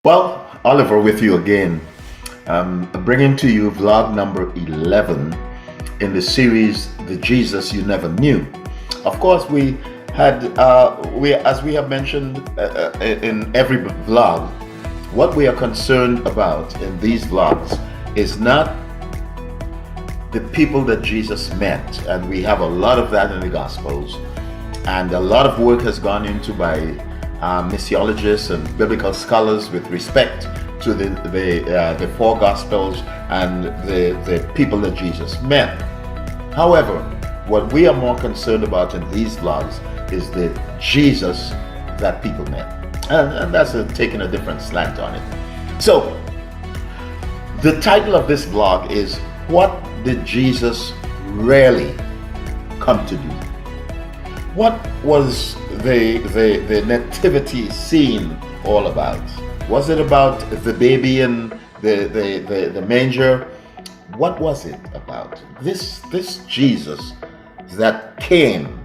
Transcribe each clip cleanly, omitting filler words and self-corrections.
Well, Oliver with you again, bringing to you vlog number 11 in the series, The Jesus You Never Knew. Of course, we had, as we have mentioned in every vlog, what we are concerned about in these vlogs is not the people that Jesus met, and we have a lot of that in the Gospels, and a lot of work has gone into by missiologists and biblical scholars with respect to the four Gospels and the people that Jesus met. However, what we are more concerned about in these vlogs is the Jesus that people met, and that's taking a different slant on it. So the title of this vlog is, what did Jesus really come to do? What was the nativity scene all about? Was it about the baby in the manger? What was it about? This Jesus that came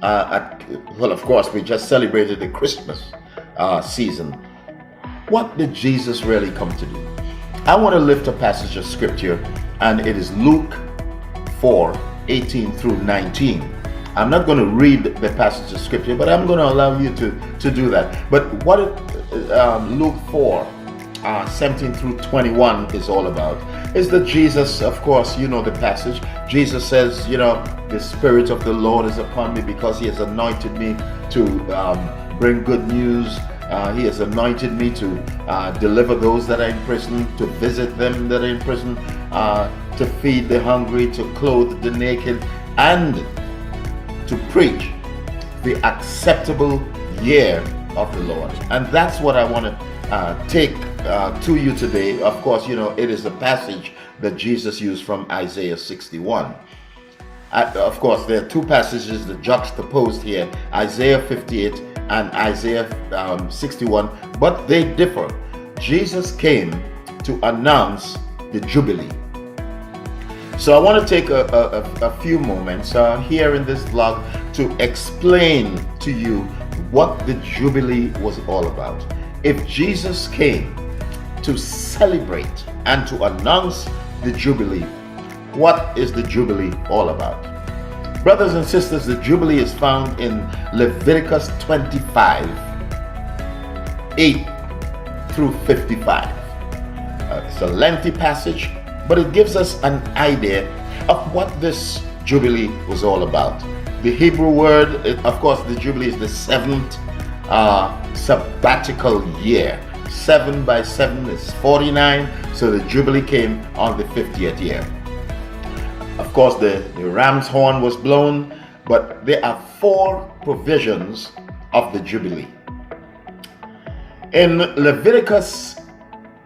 well, of course, we just celebrated the Christmas season. What did Jesus really come to do? I want to lift a passage of scripture, and it is Luke 4:18 through 19. I'm not going to read the passage of scripture, but I'm going to allow you to do that. But what Luke 4:17 through 21 is all about is that Jesus, of course, you know the passage. Jesus says, the Spirit of the Lord is upon me because He has anointed me to bring good news. He has anointed me to deliver those that are in prison, to visit them that are in prison, to feed the hungry, to clothe the naked, and to preach the acceptable year of the Lord. And that's what I want to take to you today. Of course, it is a passage that Jesus used from Isaiah 61. Of course, there are two passages that juxtaposed here, Isaiah 58 and Isaiah 61, but they differ. Jesus came to announce the Jubilee. So I want to take a few moments here in this vlog to explain to you what the Jubilee was all about. If Jesus came to celebrate and to announce the Jubilee, what is the Jubilee all about? Brothers and sisters, the Jubilee is found in Leviticus 25, 8 through 55. It's a lengthy passage, but it gives us an idea of what this Jubilee was all about. The Hebrew word, of course, the Jubilee is the seventh sabbatical year. 7 by 7 is 49, so the Jubilee came on the 50th year. Of course, the ram's horn was blown, but there are 4 provisions of the Jubilee. In Leviticus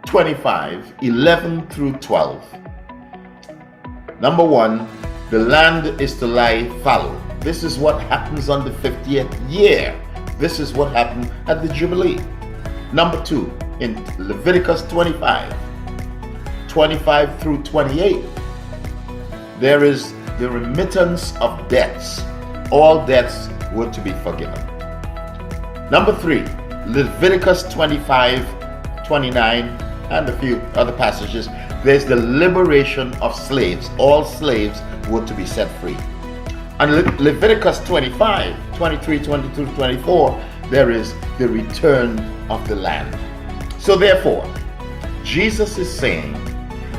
25, 11 through 12, number 1, the land is to lie fallow. This is what happens on the 50th year. This is what happened at the Jubilee. Number 2, in Leviticus 25, 25 through 28, there is the remittance of debts. All debts were to be forgiven. Number 3, Leviticus 25, 29, and a few other passages, there's the liberation of slaves. All slaves were to be set free. And Leviticus 25, 23, 22, 24, there is the return of the land. So therefore, Jesus is saying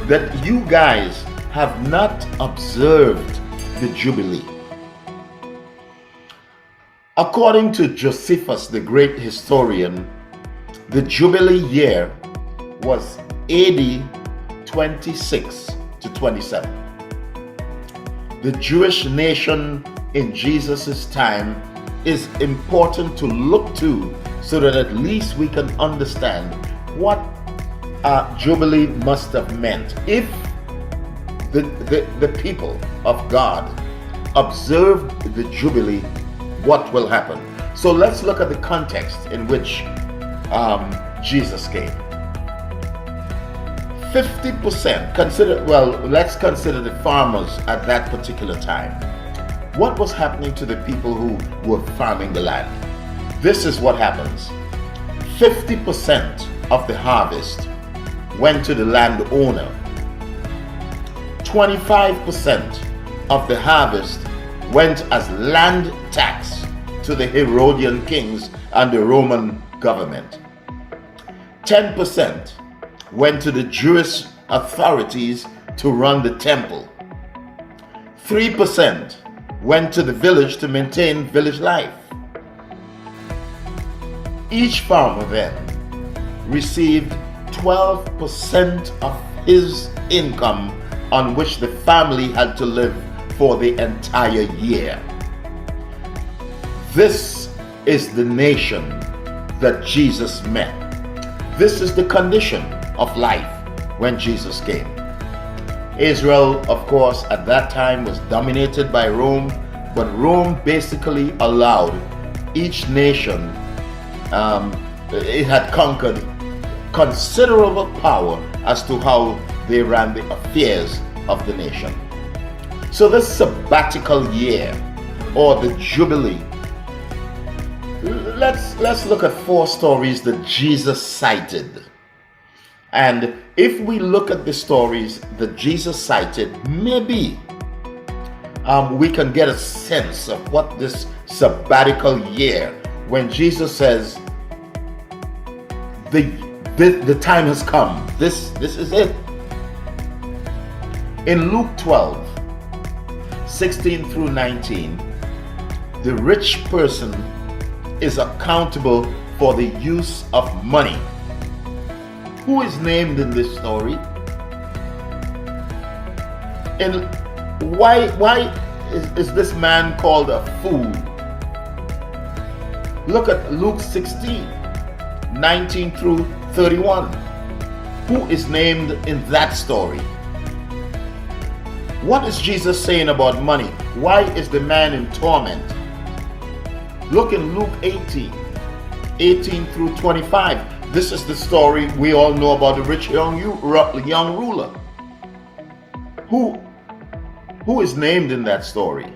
that you guys have not observed the Jubilee. According to Josephus, the great historian, the Jubilee year was AD 26 to 27. The Jewish nation in Jesus' time is important to look to so that at least we can understand what Jubilee must have meant. If the people of God observed the Jubilee, what will happen? So let's look at the context in which Jesus came. 50%, let's consider the farmers at that particular time. What was happening to the people who were farming the land? This is what happens. 50% of the harvest went to the landowner. 25% of the harvest went as land tax to the Herodian kings and the Roman government. 10% went to the Jewish authorities to run the temple. 3% went to the village to maintain village life. Each farmer then received 12% of his income on which the family had to live for the entire year. This is the nation that Jesus met. This is the condition of life when Jesus came. Israel, of course, at that time was dominated by Rome, but Rome basically allowed each nation, it had conquered considerable power as to how they ran the affairs of the nation. So this sabbatical year, or the Jubilee, let's look at 4 stories that Jesus cited. And if we look at the stories that Jesus cited, maybe we can get a sense of what this sabbatical year, when Jesus says, the time has come, this is it. In Luke 12, 16 through 19, the rich person is accountable for the use of money. Who is named in this story? And why is this man called a fool? Look at Luke 16, 19 through 31. Who is named in that story? What is Jesus saying about money? Why is the man in torment? Look in Luke 18, 18 through 25. This is the story we all know about the rich young ruler. Who is named in that story?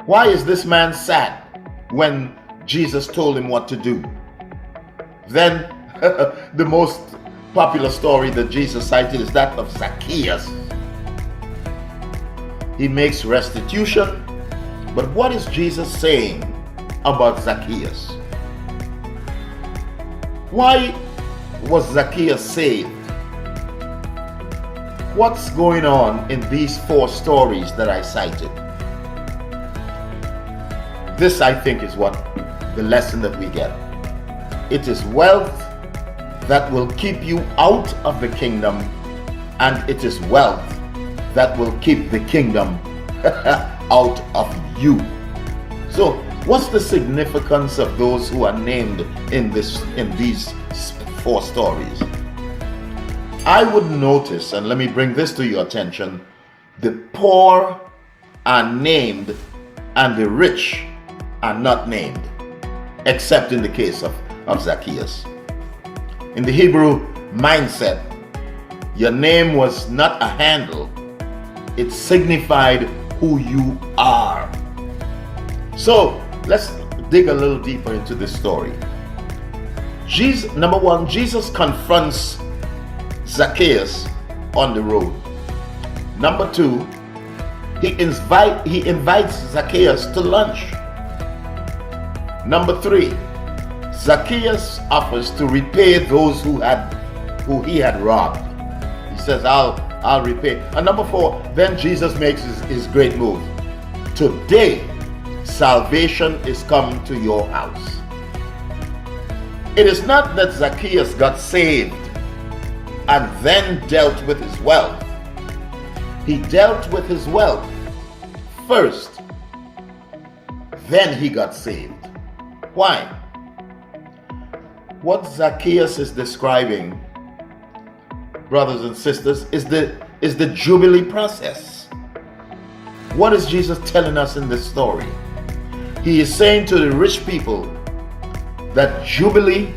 Why is this man sad when Jesus told him what to do? Then the most popular story that Jesus cited is that of Zacchaeus. He makes restitution, but what is Jesus saying about Zacchaeus? Why was Zacchaeus saved? What's going on in these 4 stories that I cited? This, I think, is what the lesson that we get. It is wealth that will keep you out of the kingdom, and it is wealth that will keep the kingdom out of you. So, what's the significance of those who are named in these 4 stories? I would notice, and let me bring this to your attention, the poor are named and the rich are not named, except in the case of Zacchaeus. In the Hebrew mindset, your name was not a handle, it signified who you are. So let's dig a little deeper into this story. Number 1, Jesus confronts Zacchaeus on the road. Number 2, he invites Zacchaeus to lunch. Number 3, Zacchaeus offers to repay those who he had robbed. He says, I'll repay. And number 4, then Jesus makes his great move. Today, salvation is come to your house. It is not that Zacchaeus got saved and then dealt with his wealth. He dealt with his wealth first, then he got saved. Why? What Zacchaeus is describing, brothers and sisters, is the Jubilee process. What is Jesus telling us in this story? He is saying to the rich people that Jubilee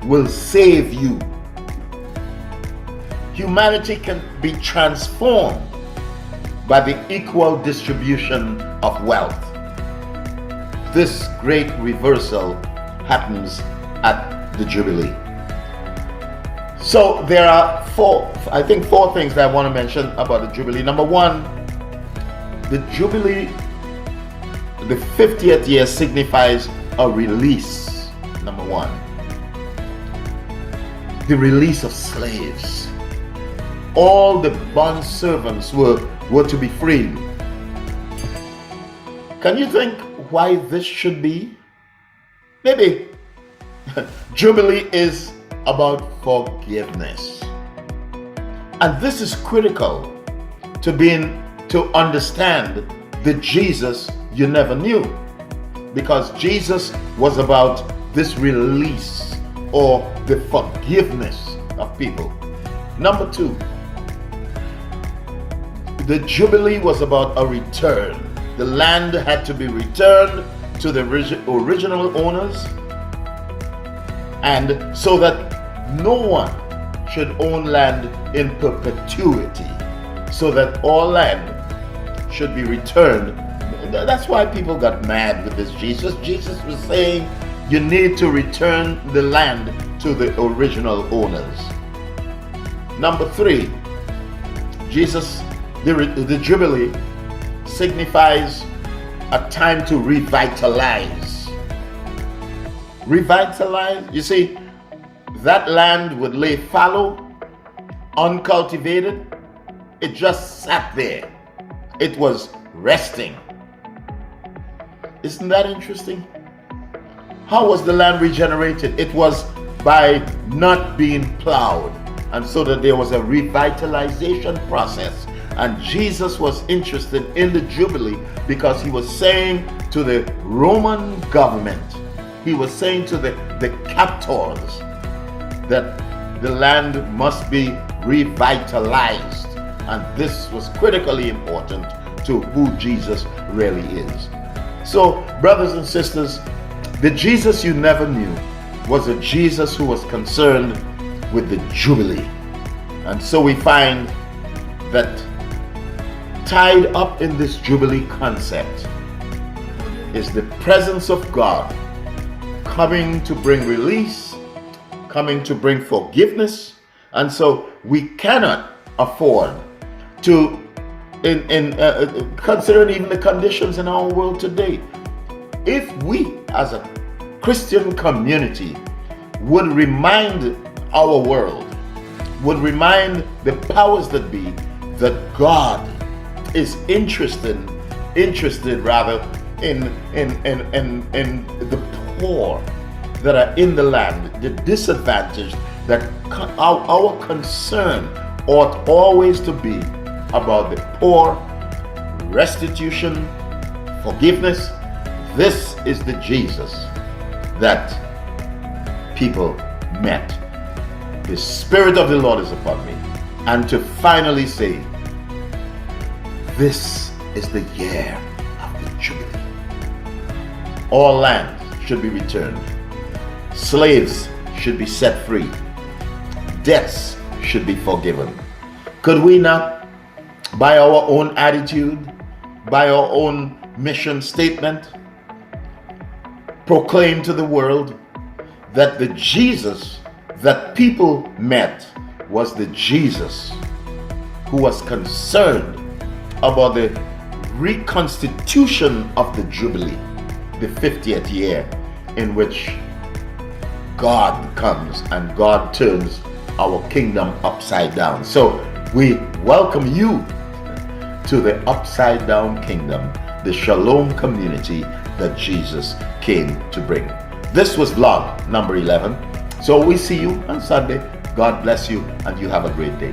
will save you. Humanity can be transformed by the equal distribution of wealth. This great reversal happens at the Jubilee. So there are four things that I want to mention about the Jubilee. Number one, the Jubilee, the 50th year, signifies a release. Number one, the release of slaves. All the bond servants were to be freed. Can you think why this should be? Maybe Jubilee is about forgiveness. And this is critical to understand the Jesus you never knew. Because Jesus was about this release or the forgiveness of people. Number two, the Jubilee was about a return. The land had to be returned to the original owners, and so that no one should own land in perpetuity, so that all land should be returned. That's why people got mad with this Jesus. Jesus was saying you need to return the land to the original owners. Number three, the Jubilee signifies a time to revitalize. Revitalize, you see, that land would lay fallow, uncultivated. It just sat there. It was resting. Isn't that interesting? How was the land regenerated? It was by not being plowed. And so that there was a revitalization process. And Jesus was interested in the Jubilee because he was saying to the Roman government, he was saying to the captors that the land must be revitalized. And this was critically important to who Jesus really is. So, brothers and sisters, the Jesus you never knew was a Jesus who was concerned with the Jubilee. And so we find that tied up in this Jubilee concept is the presence of God coming to bring release, coming to bring forgiveness. And so we cannot afford to, considering even the conditions in our world today, if we as a Christian community would remind our world, would remind the powers that be, that God is interested rather in the poor that are in the land, the disadvantaged, that our concern ought always to be about the poor, restitution, forgiveness. This is the Jesus that people met. The Spirit of the Lord is upon me. And to finally say, this is the year of the Jubilee. All land should be returned. Slaves should be set free. Debts should be forgiven. Could we not, by our own attitude, by our own mission statement, proclaim to the world that the Jesus that people met was the Jesus who was concerned about the reconstitution of the Jubilee, the 50th year in which God comes and God turns our kingdom upside down. So we welcome you to the upside down kingdom, the Shalom community that Jesus came to bring. This was vlog number 11. So we see you on Sunday. God bless you and you have a great day.